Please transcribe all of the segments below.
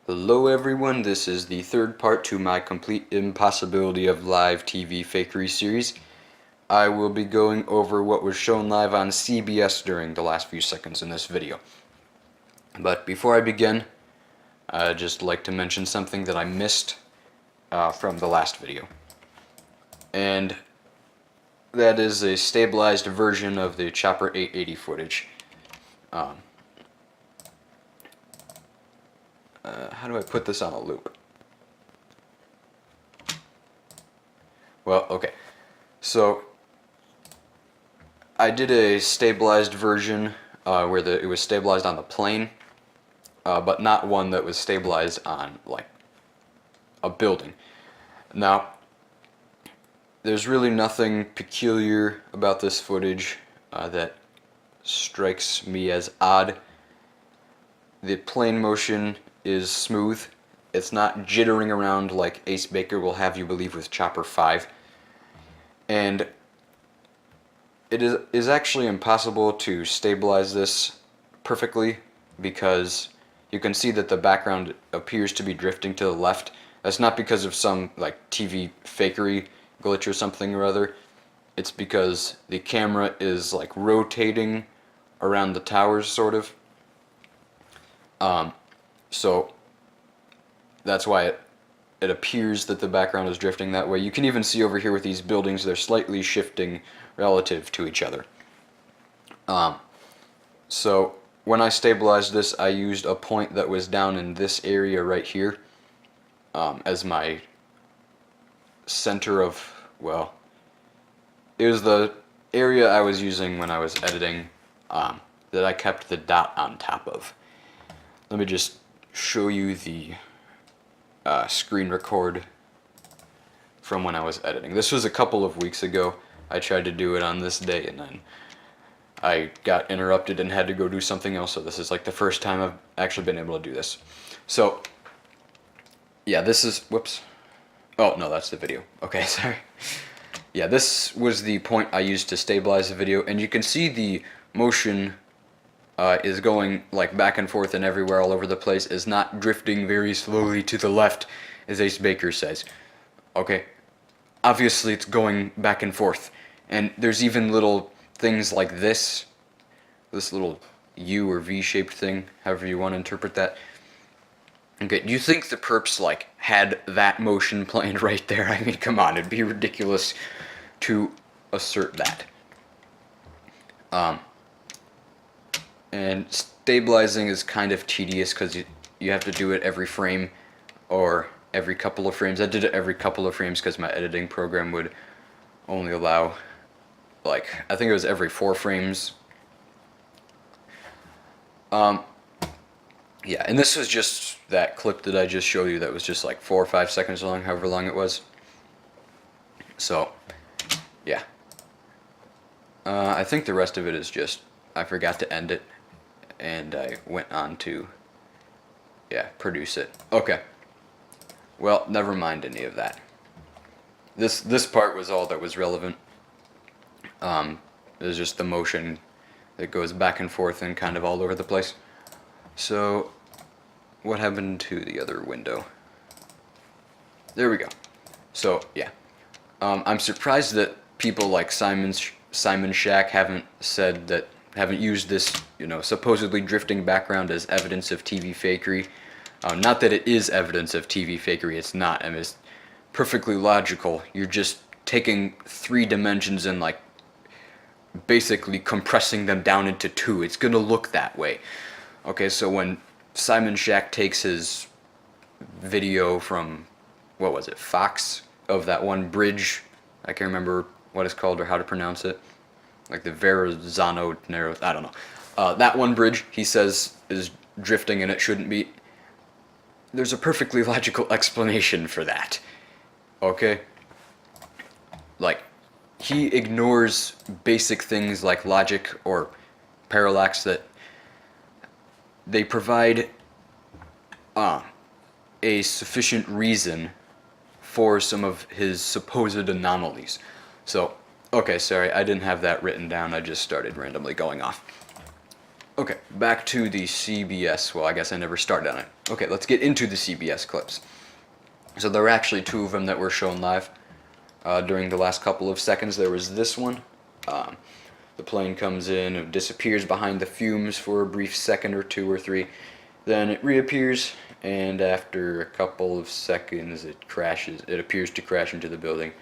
Hello everyone, this is the third part to my complete Impossibility of Live TV Fakery series. I will be going over what was shown live on CBS during the last few seconds in this video. But before I begin, I'd just like to mention something that I missed from the last video. And that is a stabilized version of the Chopper 880 footage. How do I put this on a loop? Well, okay. So, I did a stabilized version where it was stabilized on the plane, but not one that was stabilized on, like, a building. Now, there's really nothing peculiar about this footage that strikes me as odd. The plane motion is smooth. It's not jittering around like Ace Baker will have you believe with Chopper 5. And it is actually impossible to stabilize this perfectly because you can see that the background appears to be drifting to the left. That's not because of some like TV fakery glitch or something or other. It's because the camera is like rotating around the towers, sort of. So that's why it appears that the background is drifting that way. You can even see over here with these buildings, they're slightly shifting relative to each other. So when I stabilized this, I used a point that was down in this area right here as my center of, well, it was the area I was using when I was editing that I kept the dot on top of. Let me just show you the screen record from when I was editing. This was a couple of weeks ago. I tried to do it on this day and then I got interrupted and had to go do something else, so this is like the first time I've actually been able to do this. So, yeah, this is, whoops. Oh, no, that's the video. Okay, sorry. Yeah, this was the point I used to stabilize the video, and you can see the motion is going like back and forth and everywhere all over the place, is not drifting very slowly to the left, as Ace Baker says. Okay, obviously it's going back and forth, and there's even little things like this little U or V-shaped thing, however you want to interpret that. Okay, do you think the perps like had that motion planned right there? I mean, come on, it'd be ridiculous to assert that. And stabilizing is kind of tedious because you have to do it every frame or every couple of frames. I did it every couple of frames because my editing program would only allow, like, I think it was every 4 frames. Yeah, and this was just that clip that I just showed you that was just like 4 or 5 seconds long, however long it was. So, yeah. I think the rest of it is just, I forgot to end it, and I went on to, yeah, produce it. Okay. Well, never mind any of that. This part was all that was relevant. It was just the motion that goes back and forth and kind of all over the place. So, what happened to the other window? There we go. So, yeah. I'm surprised that people like Simon Shack haven't used this, you know, supposedly drifting background as evidence of TV fakery. Not that it is evidence of TV fakery, it's not. I mean, it's perfectly logical. You're just taking 3 dimensions and, like, basically compressing them down into 2. It's gonna look that way. Okay, so when Simon Shack takes his video from, what was it, Fox, of that one bridge, I can't remember what it's called or how to pronounce it, like the Verrazano Narrow, I don't know. That one bridge, he says, is drifting and it shouldn't be. There's a perfectly logical explanation for that. Okay? Like, he ignores basic things like logic or parallax that they provide a sufficient reason for some of his supposed anomalies. So, okay, sorry, I didn't have that written down, I just started randomly going off. Okay, back to the CBS. Well, I guess I never started on it. Okay, let's get into the CBS clips. So there were actually two of them that were shown live during the last couple of seconds. There was this one. The plane comes in and disappears behind the fumes for a brief second or two or three. Then it reappears, and after a couple of seconds it crashes. It appears to crash into the building.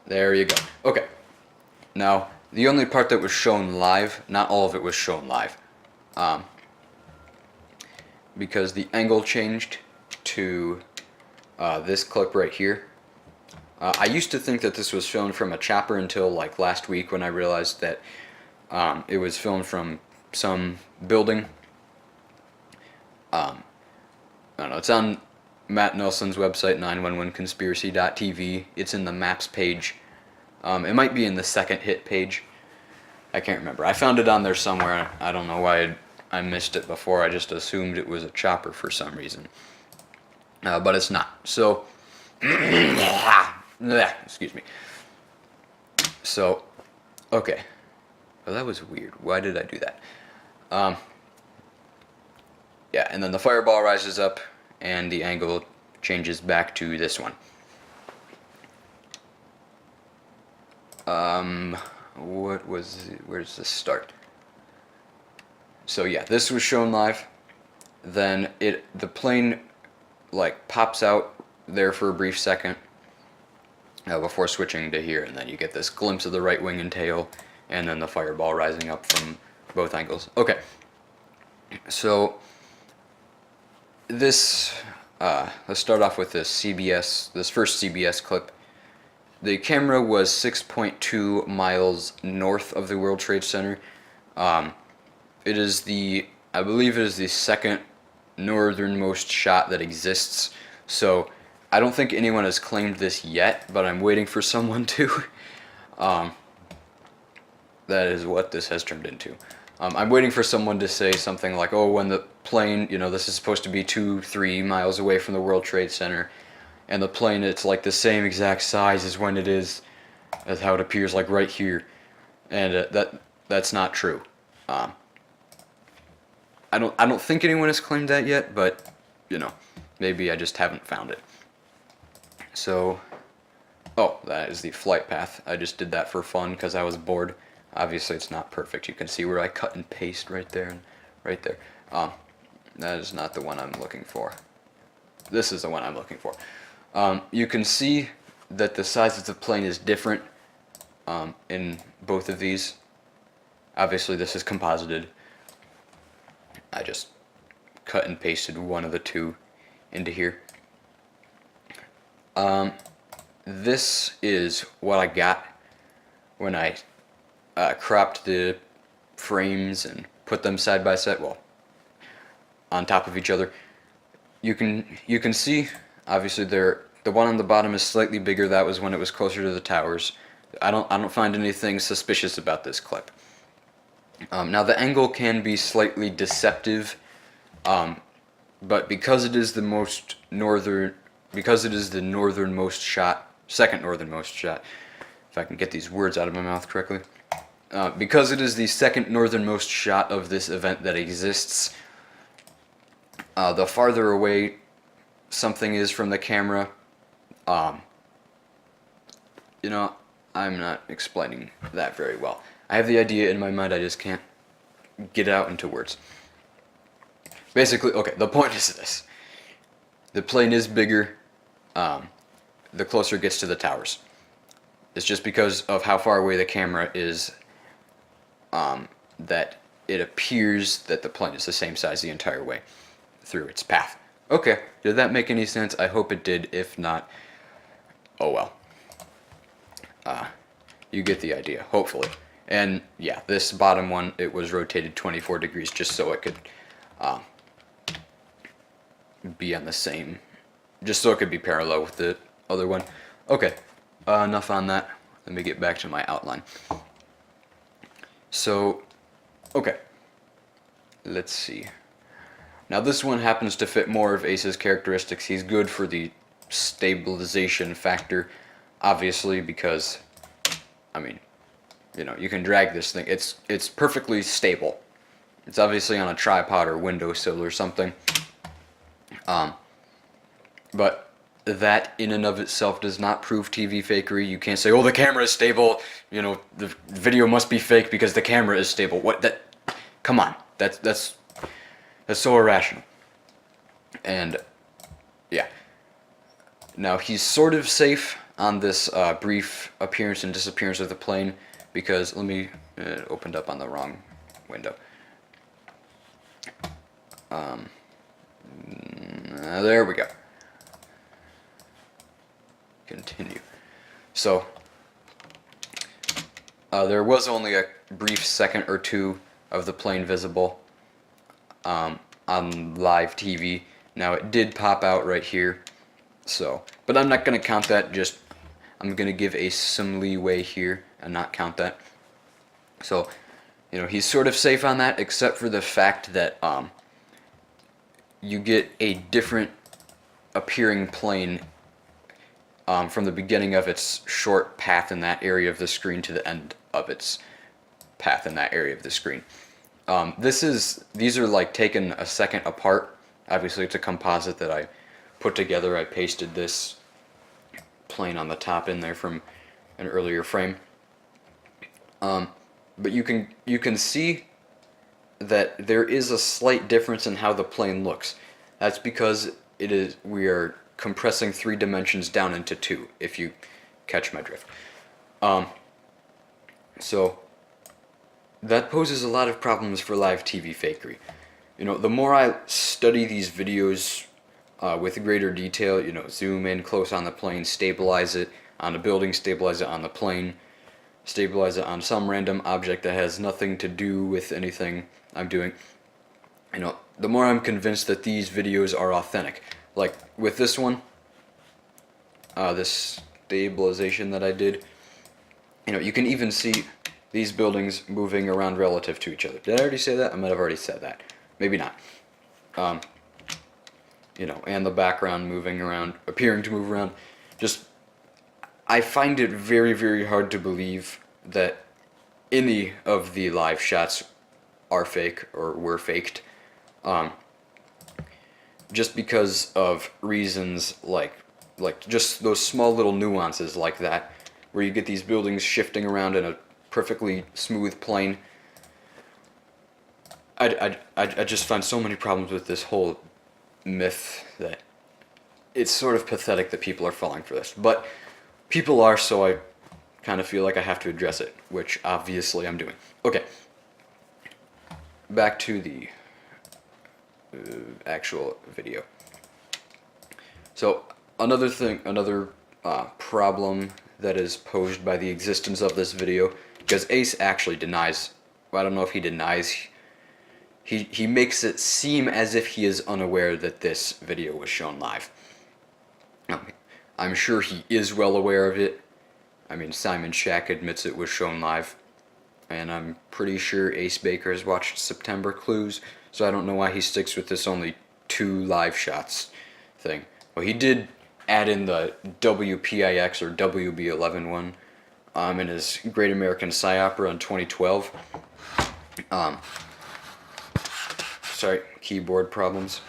There you go. Okay. Now, the only part that was shown live, not all of it was shown live. Because the angle changed to this clip right here. I used to think that this was filmed from a chopper until like last week when I realized that it was filmed from some building. I don't know, it's on Matt Nelson's website, 911conspiracy.tv. It's in the maps page. It might be in the second hit page. I can't remember. I found it on there somewhere. I don't know why I missed it before. I just assumed it was a chopper for some reason. But it's not. So, excuse me. So, okay. Well, that was weird. Why did I do that? Yeah, and then the fireball rises up, and the angle changes back to this one. What was it? Where does this start? So yeah, this was shown live. Then the plane like pops out there for a brief second before switching to here, and then you get this glimpse of the right wing and tail, and then the fireball rising up from both angles. Okay, so this let's start off with this first CBS clip. The camera was 6.2 miles north of the World Trade Center. It is I believe it is the second northernmost shot that exists. So I don't think anyone has claimed this yet, but I'm waiting for someone to. That is what this has turned into. I'm waiting for someone to say something like, oh, when the plane, this is supposed to be 2-3 miles away from the World Trade Center, and the plane, it's like the same exact size as when it is, as how it appears like right here, and that's not true. I don't think anyone has claimed that yet, but maybe I just haven't found it. So, oh, that is the flight path. I just did that for fun because I was bored. Obviously, it's not perfect. You can see where I cut and paste right there and right there. That is not the one I'm looking for. This is the one I'm looking for. You can see that the size of the plane is different in both of these. Obviously, this is composited. I just cut and pasted one of the two into here. This is what I got when I cropped the frames and put them side by side, well, on top of each other. You can see, obviously, the one on the bottom is slightly bigger. That was when it was closer to the towers. I don't find anything suspicious about this clip. Now the angle can be slightly deceptive, but because it is the northernmost shot, second northernmost shot, if I can get these words out of my mouth correctly, because it is the second northernmost shot of this event that exists, the farther away something is from the camera, I'm not explaining that very well. I have the idea in my mind, I just can't get it out into words. Basically, okay, the point is this. The plane is bigger the closer it gets to the towers. It's just because of how far away the camera is that it appears that the plane is the same size the entire way through its path. Okay, did that make any sense? I hope it did. If not, oh well. You get the idea, hopefully. And yeah, this bottom one, it was rotated 24 degrees just so it could be on the same, just so it could be parallel with the other one. Okay, enough on that. Let me get back to my outline. So, okay, let's see. Now this one happens to fit more of Ace's characteristics. He's good for the stabilization factor, obviously, because, I mean, you know, you can drag this thing. It's perfectly stable. It's obviously on a tripod or windowsill or something. But that in and of itself does not prove TV fakery. You can't say, "Oh, the camera is stable. You know, the video must be fake because the camera is stable." What that? Come on, that's so irrational. And yeah, now he's sort of safe on this brief appearance and disappearance of the plane because let me it opened up on the wrong window. There we go. Continue. So there was only a brief second or two of the plane visible on live TV. Now it did pop out right here, so but I'm not going to count that. Just I'm going to give some leeway here and not count that. So you know he's sort of safe on that, except for the fact that you get a different appearing plane from the beginning of its short path in that area of the screen to the end of its path in that area of the screen. These are like taken a second apart. Obviously it's a composite that I put together. I pasted this plane on the top in there from an earlier frame. But you can see that there is a slight difference in how the plane looks. That's because we are compressing 3 dimensions down into 2, if you catch my drift. So that poses a lot of problems for live TV fakery. You know, the more I study these videos with greater detail, you know, zoom in close on the plane, stabilize it on a building, stabilize it on the plane, stabilize it on some random object that has nothing to do with anything I'm doing, you know, the more I'm convinced that these videos are authentic. Like with this one, this stabilization that I did, you know, you can even see these buildings moving around relative to each other. Did I already say that? I might have already said that. Maybe not. You know, and the background moving around, appearing to move around. Just, I find it very, very hard to believe that any of the live shots are fake or were faked. Just because of reasons like just those small little nuances like that, where you get these buildings shifting around in a perfectly smooth plane. I just find so many problems with this whole myth that it's sort of pathetic that people are falling for this. But people are, so I kind of feel like I have to address it, which obviously I'm doing. Okay, back to the actual video. So another problem that is posed by the existence of this video, because Ace actually denies, well, I don't know if he denies, he makes it seem as if he is unaware that this video was shown live. I'm sure he is well aware of it. I mean, Simon Shack admits it was shown live, and I'm pretty sure Ace Baker has watched September Clues, so I don't know why he sticks with this only 2 live shots thing. Well, he did add in the WPIX or WB11 one in his Great American Psy-Opera in 2012. Sorry, keyboard problems.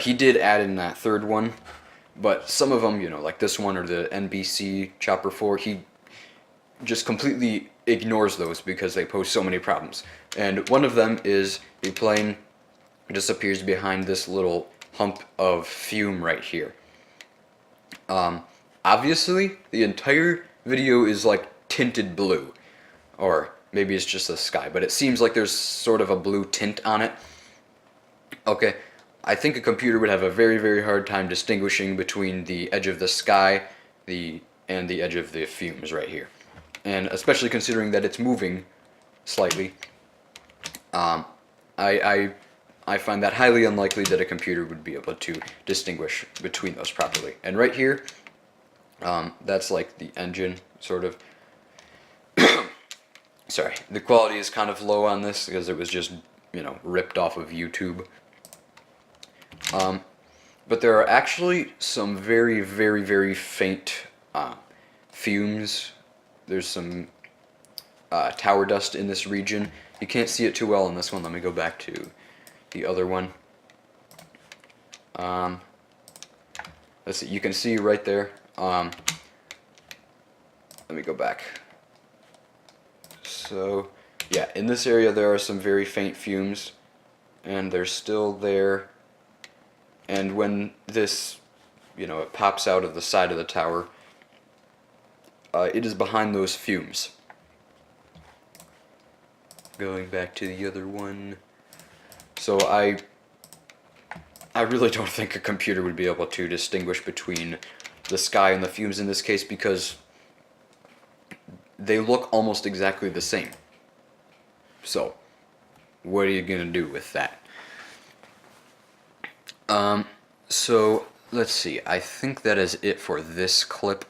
He did add in that 3rd one, but some of them, you know, like this one or the NBC Chopper 4, he just completely ignores those because they pose so many problems. And one of them is the plane disappears behind this little hump of fume right here. Obviously, the entire video is like tinted blue, or maybe it's just the sky, but it seems like there's sort of a blue tint on it. Okay, I think a computer would have a very, very hard time distinguishing between the edge of the sky and the edge of the fumes right here. And especially considering that it's moving slightly, I find that highly unlikely that a computer would be able to distinguish between those properly. And right here, that's like the engine, sort of. Sorry, the quality is kind of low on this because it was just, you know, ripped off of YouTube. But there are actually some very, very, very faint fumes there's some tower dust in this region. You can't see it too well in this one. Let me go back to the other one. Let's see, you can see right there. Let me go back. So, yeah, in this area there are some very faint fumes, and they're still there. And when this, it pops out of the side of the tower, it is behind those fumes. Going back to the other one. So I really don't think a computer would be able to distinguish between the sky and the fumes in this case, because they look almost exactly the same. So, what are you gonna do with that? So, let's see. I think that is it for this clip.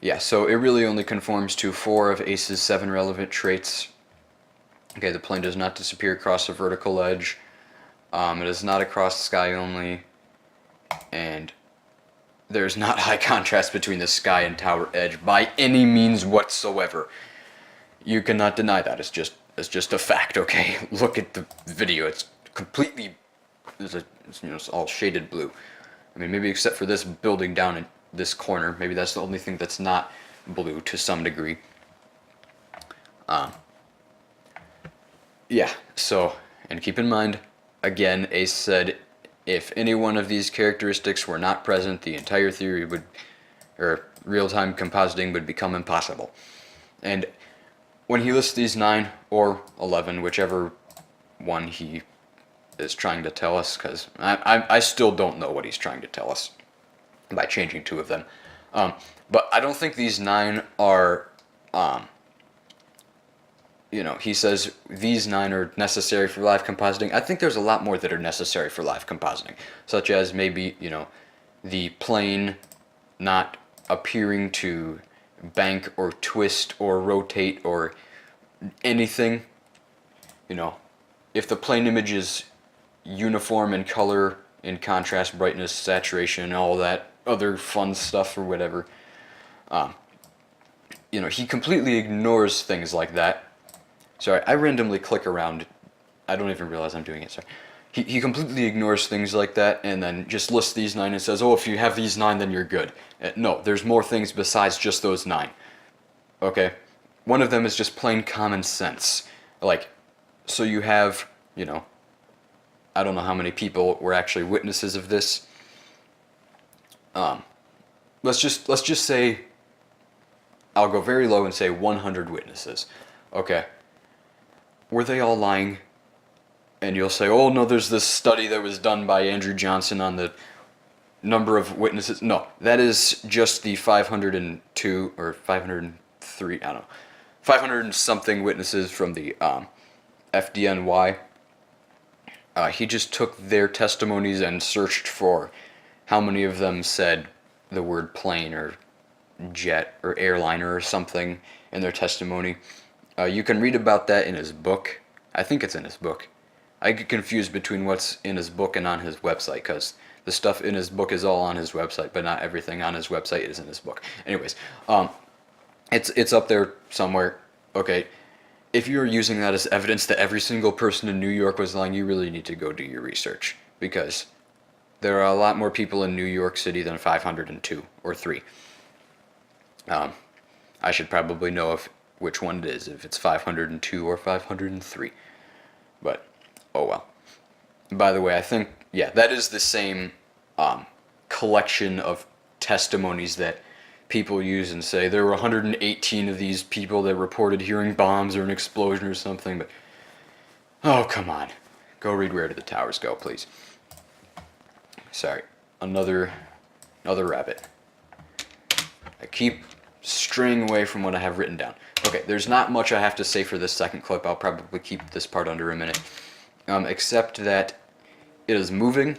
Yeah, so it really only conforms to 4 of Ace's 7 relevant traits. Okay, the plane does not disappear across a vertical edge. It is not across the sky only. And there's not high contrast between the sky and tower edge by any means whatsoever. You cannot deny that. It's just a fact, okay? Look at the video. It's completely, it's all shaded blue. I mean, maybe except for this building down in this corner. Maybe that's the only thing that's not blue to some degree. Yeah, so, and keep in mind, again, Ace said if any one of these characteristics were not present, the entire theory would, or real-time compositing would become impossible. And when he lists these 9 or 11, whichever one he is trying to tell us, because I still don't know what he's trying to tell us by changing 2 of them. But I don't think these 9 are, he says these 9 are necessary for live compositing. I think there's a lot more that are necessary for live compositing, such as maybe, the plane not appearing to bank or twist or rotate or anything. If the plane image is uniform in color, in contrast, brightness, saturation, all that other fun stuff or whatever, he completely ignores things like that. Sorry, I randomly click around. I don't even realize I'm doing it, sorry. He completely ignores things like that and then just lists these 9 and says, oh, if you have these 9, then you're good. No, there's more things besides just those 9. Okay? One of them is just plain common sense. Like, so you have, I don't know how many people were actually witnesses of this. Let's just say, I'll go very low and say 100 witnesses. Okay. Were they all lying? And you'll say, oh no, there's this study that was done by Andrew Johnson on the number of witnesses. No, that is just the 502 or 503, I don't know, 500 and something witnesses from the FDNY. He just took their testimonies and searched for how many of them said the word plane or jet or airliner or something in their testimony. You can read about that in his book. I think it's in his book. I get confused between what's in his book and on his website, because the stuff in his book is all on his website, but not everything on his website is in his book. Anyways, it's up there somewhere. Okay, if you're using that as evidence that every single person in New York was lying, you really need to go do your research, because there are a lot more people in New York City than 502 or 3. I should probably know which one it is, if it's 502 or 503. But, oh well. By the way, I think, yeah, that is the same collection of testimonies that people use and say there were 118 of these people that reported hearing bombs or an explosion or something, but oh, come on. Go read Where Did the Towers Go, please. Sorry, another rabbit. I keep straying away from what I have written down. Okay, there's not much I have to say for this second clip. I'll probably keep this part under a minute. Except that it is moving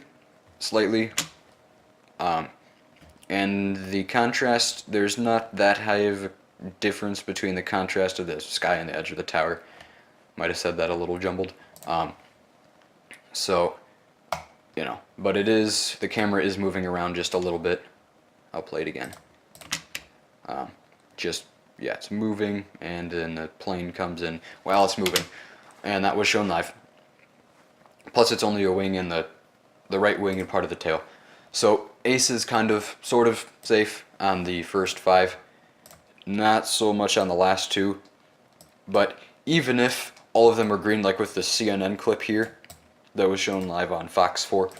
slightly. And the contrast, there's not that high of a difference between the contrast of the sky and the edge of the tower. Might have said that a little jumbled. So, but the camera is moving around just a little bit. I'll play it again. Just, yeah, it's moving, and then the plane comes in while it's moving, and that was shown live. Plus, it's only a wing and the right wing and part of the tail. So Ace is kind of, sort of safe on the first 5. Not so much on the last 2. But even if all of them are green, like with the CNN clip here that was shown live on Fox 4,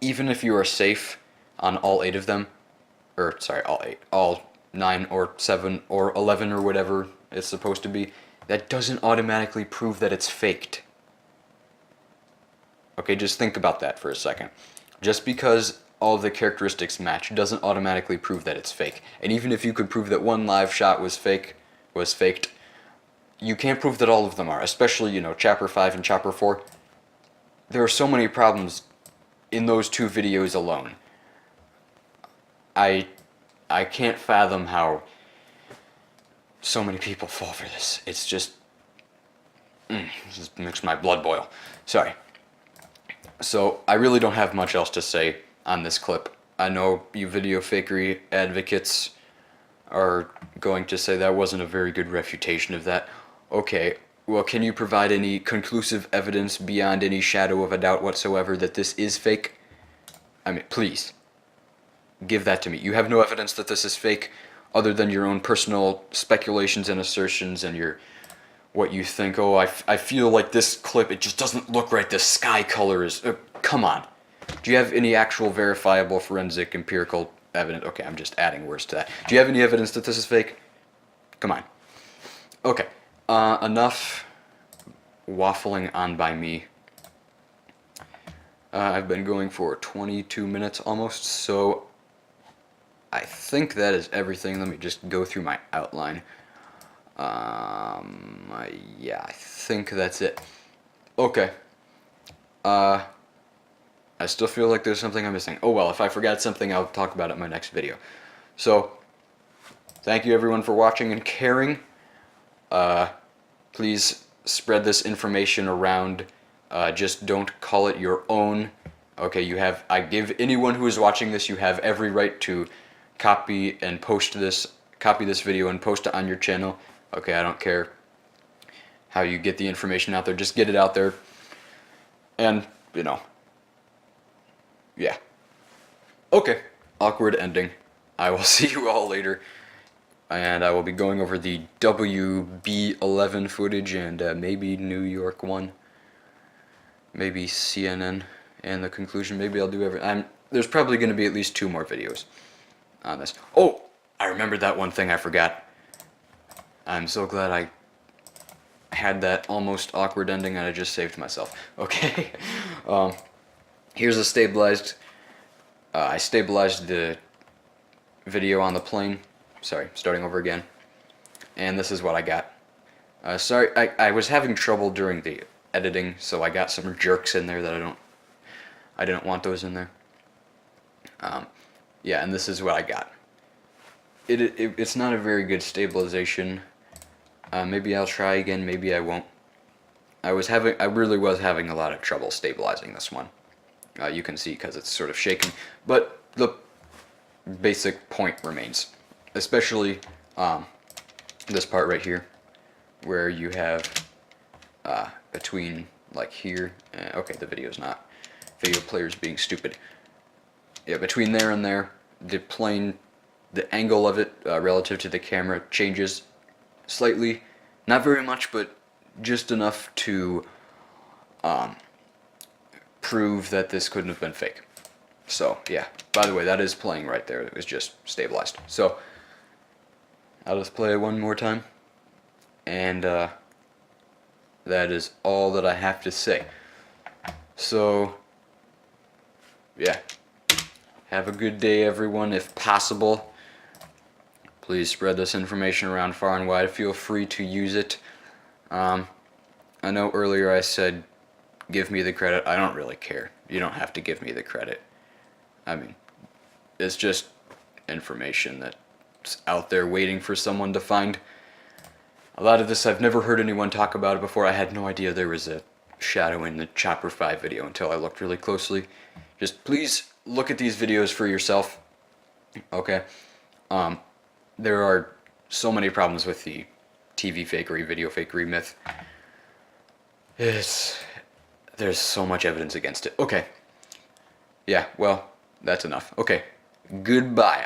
even if you are safe on all 8 of them, or sorry, all 8, all 9 or 7 or 11 or whatever it's supposed to be, that doesn't automatically prove that it's faked. Okay, just think about that for a second. Just because all the characteristics match doesn't automatically prove that it's fake. And even if you could prove that one live shot was faked, you can't prove that all of them are, especially, you know, Chopper 5 and Chopper 4. There are so many problems in those 2 videos alone. I can't fathom how so many people fall for this. It's just, it just makes my blood boil. Sorry. So, I really don't have much else to say on this clip. I know you video fakery advocates are going to say that wasn't a very good refutation of that. Okay, well, can you provide any conclusive evidence beyond any shadow of a doubt whatsoever that this is fake? I mean, please, give that to me. You have no evidence that this is fake other than your own personal speculations and assertions and your what you think. Oh, I feel like this clip, it just doesn't look right. The sky color is... come on. Do you have any actual verifiable forensic empirical evidence? Okay, I'm just adding words to that. Do you have any evidence that this is fake? Come on. Okay. Enough waffling on by me. I've been going for 22 minutes almost, so I think that is everything. Let me just go through my outline. Yeah, I think that's it. Okay. I still feel like there's something I'm missing. Oh well, if I forgot something, I'll talk about it in my next video. So, thank you everyone for watching and caring. Please spread this information around. Just don't call it your own. Okay, I give anyone who is watching this, you have every right to copy this video and post it on your channel. Okay, I don't care how you get the information out there, just get it out there. And, you know, yeah. Okay, awkward ending. I will see you all later, and I will be going over the WB11 footage and maybe New York one, maybe CNN, and the conclusion. Maybe I'll do there's probably going to be at least 2 more videos on this. Oh, I remembered that one thing I forgot. I'm so glad I had that almost awkward ending and I just saved myself. Okay, here's a stabilized, I stabilized the video on the plane. Sorry, starting over again. And this is what I got. Sorry, I was having trouble during the editing, so I got some jerks in there that I didn't want those in there. Yeah, and this is what I got. It's not a very good stabilization. Maybe I'll try again, maybe I won't. I really was having a lot of trouble stabilizing this one. You can see because it's sort of shaking, but the basic point remains. Especially this part right here, where you have between like here, okay, the video's not, video player's being stupid. Yeah, between there and there, the plane, the angle of it relative to the camera changes slightly, not very much, but just enough to prove that this couldn't have been fake. So yeah, by the way, that is playing right there. It was just stabilized. So I'll just play it one more time, and that is all that I have to say. So yeah, have a good day everyone. If possible, please spread this information around far and wide. Feel free to use it. I know earlier I said give me the credit. I don't really care. You don't have to give me the credit. I mean, it's just information that's out there waiting for someone to find. A lot of this I've never heard anyone talk about it before. I had no idea there was a shadow in the Chopper 5 video until I looked really closely. Just please look at these videos for yourself. Okay? There are so many problems with the TV fakery, video fakery myth. There's so much evidence against it. Okay. Yeah, well, that's enough. Okay. Goodbye.